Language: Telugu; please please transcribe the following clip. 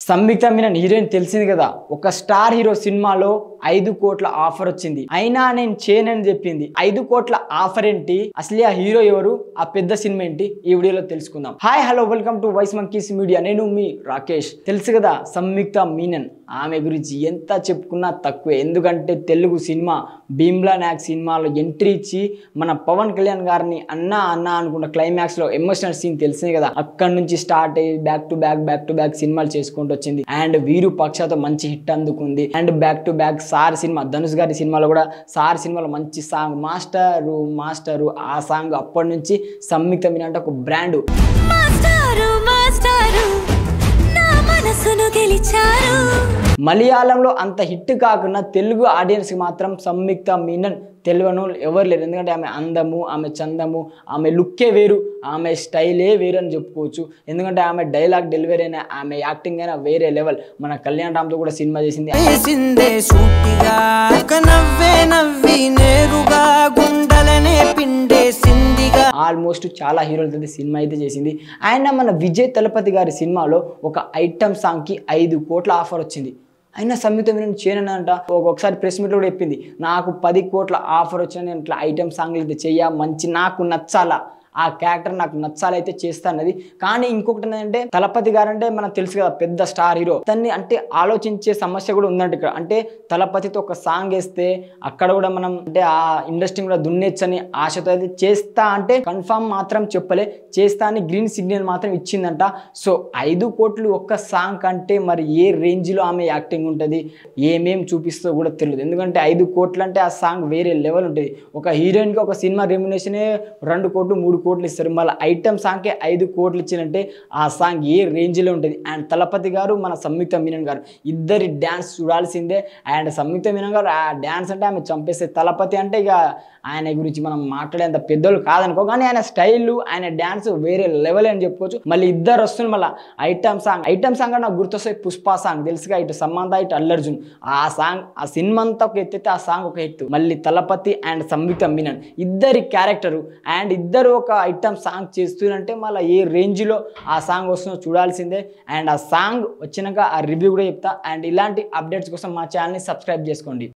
సంయుక్త మీనన్ హీరోయిన్ తెలిసింది కదా. ఒక స్టార్ హీరో సినిమాలో 5 కోట్ల ఆఫర్ వచ్చింది. అయినా నేను చేయనని చెప్పింది. 5 కోట్ల ఆఫర్ ఏంటి, అసలు ఆ హీరో ఎవరు, ఆ పెద్ద సినిమా ఏంటి, ఈ వీడియోలో తెలుసుకుందాం. Hi hello welcome to voice monkeys media. నేను మీ రాకేష్. తెలుసు కదా సంయుక్త మీనన్, ఆమె గురించి ఎంత చెప్పుకున్నా తక్కువే. ఎందుకంటే తెలుగు సినిమా భీమ్లా నాయక్ సినిమాలో ఎంట్రీ ఇచ్చి మన పవన్ కళ్యాణ్ గారిని అన్నా అనుకున్న క్లైమాక్స్ లో ఎమోషనల్ సీన్ తెలిసింది కదా. అక్కడ నుంచి స్టార్ట్ అయ్యి బ్యాక్ టు బ్యాక్ సినిమాలు చేసుకుంటూ వచ్చింది. అండ్ వీరు పక్షతో మంచి హిట్ అందుకుంది. And back to back sir cinema, Dhanush గారి సినిమాలో కూడా సార్ సినిమాలో మంచి సాంగ్ మాస్టరు ఆ సాంగ్ అప్పటి నుంచి సంయుక్త మీనన్ అంటే ఒక బ్రాండ్. మలయాళంలో అంత హిట్ కాకుండా తెలుగు ఆడియన్స్ కి మాత్రం సంయుక్త మీనన్ తెలియను ఎవరు లేరు. ఎందుకంటే ఆమె అందము, ఆమె చందము, ఆమె లుక్కే వేరు, ఆమె స్టైలే వేరు అని చెప్పుకోవచ్చు. ఎందుకంటే ఆమె డైలాగ్ డెలివరీ అయినా, ఆమె యాక్టింగ్ అయినా వేరే లెవెల్. మన కళ్యాణ్ రామ్తో కూడా సినిమా చేసింది. ఆల్మోస్ట్ చాలా హీరోలతో సినిమా అయితే చేసింది. ఆయన మన విజయ్ తలపతి గారి సినిమాలో ఒక ఐటమ్ సాంగ్ కి 5 కోట్ల ఆఫర్ వచ్చింది. అయినా సంయుక్త మీనన్ చేయనంట. ఒకసారి ప్రెస్ మీట్లో కూడా చెప్పింది, నాకు 10 కోట్ల ఆఫర్ వచ్చిన నేను ఇట్లా ఐటమ్ సాంగ్లు అయితే చెయ్య, మంచి నాకు నచ్చాలా, ఆ క్యారెక్టర్ నాకు నచ్చాలైతే చేస్తానది. కానీ ఇంకొకటి ఏంటంటే తలపతి గారు అంటే మనకు తెలుసు కదా, పెద్ద స్టార్ హీరో. తన్ని అంటే ఆలోచించే సమస్య కూడా ఉందంట ఇక్కడ. అంటే తలపతితో ఒక సాంగ్ వేస్తే అక్కడ కూడా మనం అంటే ఆ ఇండస్ట్రీ కూడా దున్నేచ్చని ఆశతో అయితే చేస్తా అంటే కన్ఫామ్ మాత్రం చెప్పలే, చేస్తా అని గ్రీన్ సిగ్నల్ మాత్రం ఇచ్చిందంట. సో 5 కోట్లు ఒక్క సాంగ్ కంటే మరి ఏ రేంజ్లో ఆమె యాక్టింగ్ ఉంటుంది, ఏమేం చూపిస్తో కూడా తెలియదు. ఎందుకంటే 5 కోట్లు అంటే ఆ సాంగ్ వేరే లెవెల్ ఉంటుంది. ఒక హీరోయిన్కి ఒక సినిమా రెమ్యునేషనే 2 కోట్లు 3 కోట్లు ఇస్తారు. మళ్ళీ ఐటమ్ సాంగ్కే 5 కోట్లు ఇచ్చినంటే ఆ సాంగ్ ఏ రేంజ్లో ఉంటుంది. అండ్ తలపతి గారు మన సంయుక్త మీనన్ గారు ఇద్దరి డ్యాన్స్ చూడాల్సిందే. అండ్ సంయుక్త మీనన్ గారు ఆ డ్యాన్స్ అంటే ఆమె చంపేస్తే, తలపతి అంటే ఇక ఆయన గురించి మనం మాట్లాడేంత పెద్దోళ్ళు కాదనుకో, కానీ ఆయన స్టైల్, ఆయన డ్యాన్స్ వేరే లెవెల్ అని చెప్పుకోవచ్చు. మళ్ళీ ఇద్దరు వస్తుంది. మళ్ళీ ఐటమ్ సాంగ్ అంటే నాకు గుర్తొస్తాయి పుష్ప సాంగ్, తెలుసుగా, ఇటు సమంత ఇటు అల్లు అర్జున్. ఆ సాంగ్ ఆ సినిమా అంతా ఒక ఎత్తైతే ఆ సాంగ్ ఒక ఎత్తు. మళ్ళీ తలపతి అండ్ సంయుక్త మీనన్ ఇద్దరి క్యారెక్టరు అండ్ ఇద్దరు ఒక ఐటమ్ సాంగ్ చేస్తుంటే మళ్ళీ ఏ రేంజ్లో ఆ సాంగ్ వస్తుందో చూడాల్సిందే. అండ్ ఆ సాంగ్ వచ్చినాక ఆ రివ్యూ కూడా చెప్తా. అండ్ ఇలాంటి అప్డేట్స్ కోసం మా ఛానల్ని సబ్స్క్రైబ్ చేసుకోండి.